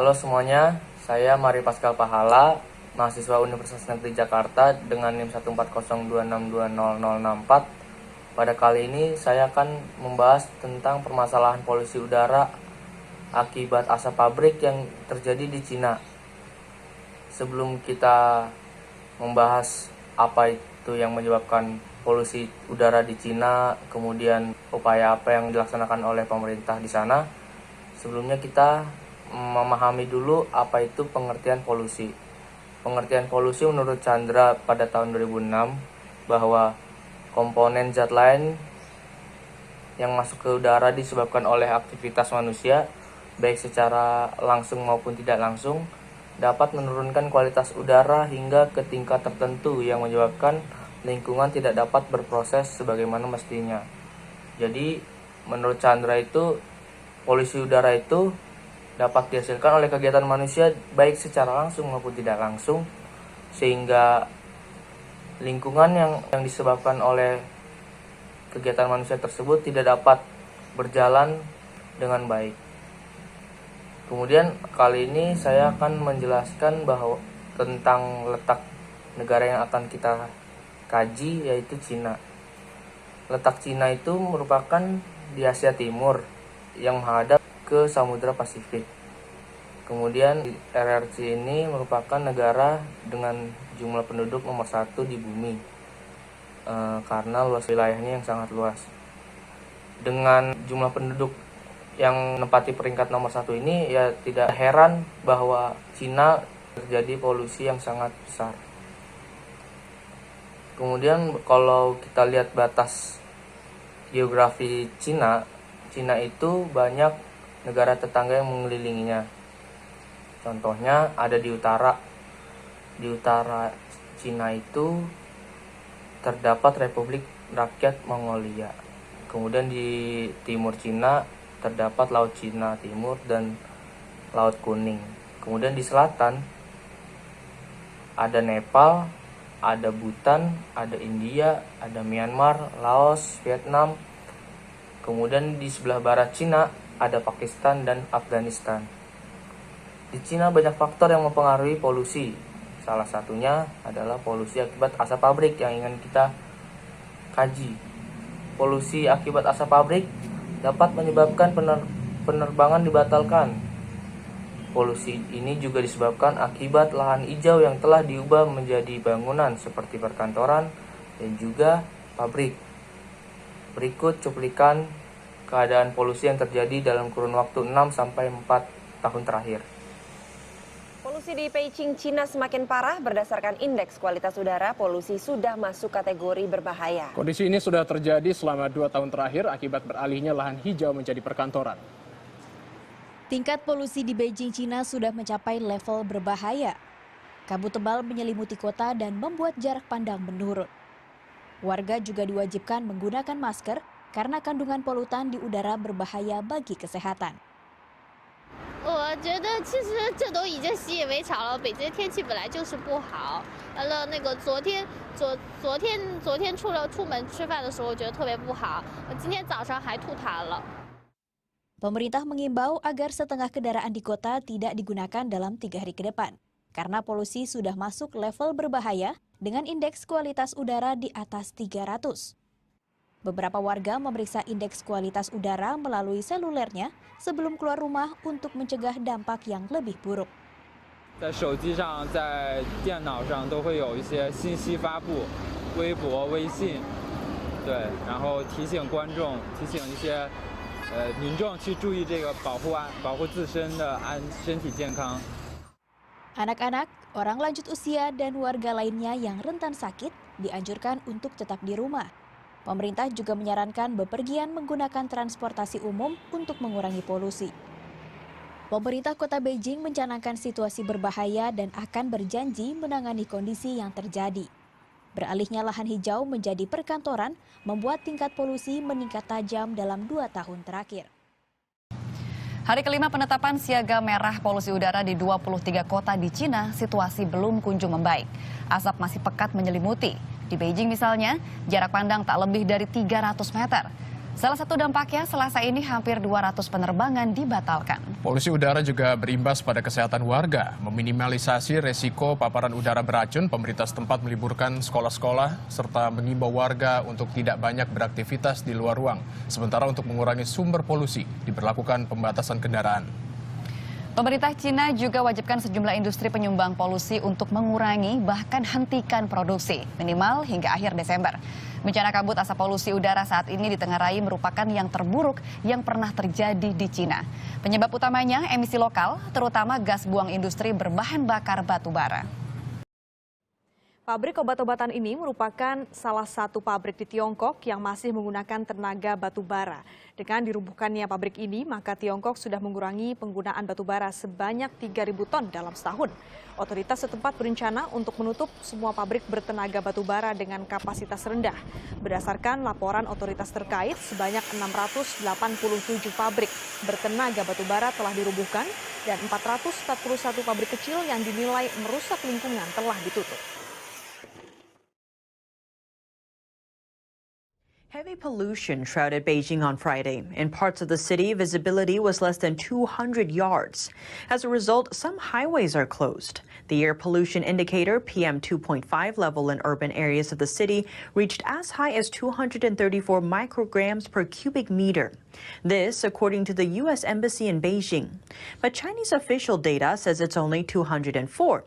Halo semuanya, saya Mari Pascal Pahala, mahasiswa Universitas Negeri Jakarta dengan NIM 14026200064. Pada kali ini saya akan membahas tentang permasalahan polusi udara akibat asap pabrik yang terjadi di Cina. Sebelum kita membahas apa itu yang menyebabkan polusi udara di Cina, kemudian upaya apa yang dilaksanakan oleh pemerintah di sana, sebelumnya kita memahami dulu apa itu pengertian polusi. Pengertian polusi menurut Chandra pada tahun 2006 bahwa komponen zat lain yang masuk ke udara disebabkan oleh aktivitas manusia, baik secara langsung maupun tidak langsung, dapat menurunkan kualitas udara hingga ke tingkat tertentu yang menyebabkan lingkungan tidak dapat berproses sebagaimana mestinya. Jadi, menurut Chandra itu, polusi udara itu dapat dihasilkan oleh kegiatan manusia baik secara langsung maupun tidak langsung, sehingga lingkungan yang disebabkan oleh kegiatan manusia tersebut tidak dapat berjalan dengan baik. Kemudian kali ini saya akan menjelaskan bahwa tentang letak negara yang akan kita kaji, yaitu Cina. Letak Cina itu merupakan di Asia Timur yang menghadap ke Samudra Pasifik. Kemudian RRC ini merupakan negara dengan jumlah penduduk nomor 1 di bumi karena luas wilayahnya yang sangat luas. Dengan jumlah penduduk yang menempati peringkat nomor 1 ini, ya tidak heran bahwa Cina terjadi polusi yang sangat besar. Kemudian kalau kita lihat batas geografi Cina itu banyak negara tetangga yang mengelilinginya. Contohnya ada di utara. Di utara Cina itu terdapat Republik Rakyat Mongolia. Kemudian di timur Cina terdapat Laut Cina Timur dan Laut Kuning. Kemudian di selatan ada Nepal, ada Bhutan, ada India, ada Myanmar, Laos, Vietnam. Kemudian di sebelah barat Cina ada Pakistan dan Afghanistan. Di Cina banyak faktor yang mempengaruhi polusi. Salah satunya adalah polusi akibat asap pabrik yang ingin kita kaji. Polusi akibat asap pabrik dapat menyebabkan penerbangan dibatalkan. Polusi ini juga disebabkan akibat lahan hijau yang telah diubah menjadi bangunan seperti perkantoran dan juga pabrik. Berikut cuplikan keadaan polusi yang terjadi dalam kurun waktu 6-4 tahun terakhir. Polusi di Beijing, Cina semakin parah. Berdasarkan indeks kualitas udara, polusi sudah masuk kategori berbahaya. Kondisi ini sudah terjadi selama 2 tahun terakhir akibat beralihnya lahan hijau menjadi perkantoran. Tingkat polusi di Beijing, Cina sudah mencapai level berbahaya. Kabut tebal menyelimuti kota dan membuat jarak pandang menurun. Warga juga diwajibkan menggunakan masker karena kandungan polutan di udara berbahaya bagi kesehatan. 我觉得其实这都已经习以为常了。北京天气本来就是不好，完了那个昨天出门吃饭的时候，我觉得特别不好。我今天早上还吐痰了。 Pemerintah mengimbau agar setengah kendaraan di kota tidak digunakan dalam 3 hari ke depan, karena polusi sudah masuk level berbahaya dengan indeks kualitas udara di atas 300. Beberapa warga memeriksa indeks kualitas udara melalui selulernya sebelum keluar rumah untuk mencegah dampak yang lebih buruk. 在手机上、在电脑上都会有一些信息发布，微博、微信，对，然后提醒观众、提醒一些民众去注意这个保护自身的身体健康。 Anak-anak, orang lanjut usia, dan warga lainnya yang rentan sakit dianjurkan untuk tetap di rumah. Pemerintah juga menyarankan bepergian menggunakan transportasi umum untuk mengurangi polusi. Pemerintah Kota Beijing mencanangkan situasi berbahaya dan akan berjanji menangani kondisi yang terjadi. Beralihnya lahan hijau menjadi perkantoran membuat tingkat polusi meningkat tajam dalam 2 tahun terakhir. Hari kelima penetapan siaga merah polusi udara di 23 kota di Cina, situasi belum kunjung membaik. Asap masih pekat menyelimuti. Di Beijing misalnya, jarak pandang tak lebih dari 300 meter. Salah satu dampaknya, Selasa ini hampir 200 penerbangan dibatalkan. Polusi udara juga berimbas pada kesehatan warga. Meminimalisasi resiko paparan udara beracun, pemerintah setempat meliburkan sekolah-sekolah serta mengimbau warga untuk tidak banyak beraktivitas di luar ruang. Sementara untuk mengurangi sumber polusi, diberlakukan pembatasan kendaraan. Pemerintah Cina juga wajibkan sejumlah industri penyumbang polusi untuk mengurangi bahkan hentikan produksi, minimal hingga akhir Desember. Bencana kabut asap polusi udara saat ini ditengarai merupakan yang terburuk yang pernah terjadi di Cina. Penyebab utamanya emisi lokal, terutama gas buang industri berbahan bakar batu bara. Pabrik obat-obatan ini merupakan salah satu pabrik di Tiongkok yang masih menggunakan tenaga batu bara. Dengan dirubuhkannya pabrik ini, maka Tiongkok sudah mengurangi penggunaan batu bara sebanyak 3.000 ton dalam setahun. Otoritas setempat berencana untuk menutup semua pabrik bertenaga batu bara dengan kapasitas rendah. Berdasarkan laporan otoritas terkait, sebanyak 687 pabrik bertenaga batu bara telah dirubuhkan dan 441 pabrik kecil yang dinilai merusak lingkungan telah ditutup. Heavy pollution shrouded Beijing on Friday. In parts of the city, visibility was less than 200 yards. As a result, some highways are closed. The air pollution indicator, PM 2.5 level in urban areas of the city, reached as high as 234 micrograms per cubic meter. This, according to the U.S. Embassy in Beijing. But Chinese official data says it's only 204.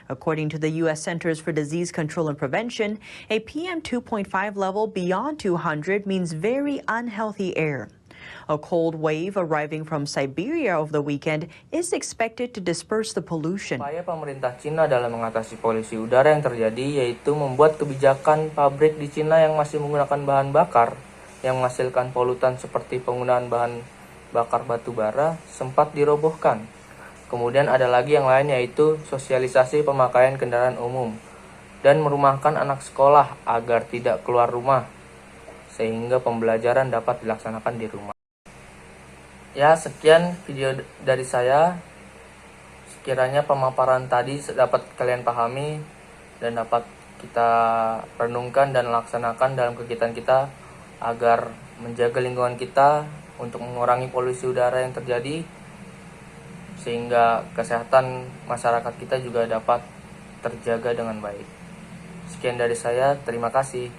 According to the U.S. Centers for Disease Control and Prevention, a PM 2.5 level beyond 200 means very unhealthy air. A cold wave arriving from Siberia over the weekend is expected to disperse the pollution. Upaya pemerintah Cina dalam mengatasi polusi udara yang terjadi yaitu membuat kebijakan pabrik di Cina yang masih menggunakan bahan bakar yang menghasilkan polutan seperti penggunaan bahan bakar batu bara sempat dirobohkan. Kemudian ada lagi yang lain yaitu sosialisasi pemakaian kendaraan umum dan merumahkan anak sekolah agar tidak keluar rumah sehingga pembelajaran dapat dilaksanakan di rumah. Ya, sekian video dari saya. Sekiranya pemaparan tadi dapat kalian pahami dan dapat kita renungkan dan laksanakan dalam kegiatan kita agar menjaga lingkungan kita untuk mengurangi polusi udara yang terjadi, sehingga kesehatan masyarakat kita juga dapat terjaga dengan baik. Sekian dari saya, terima kasih.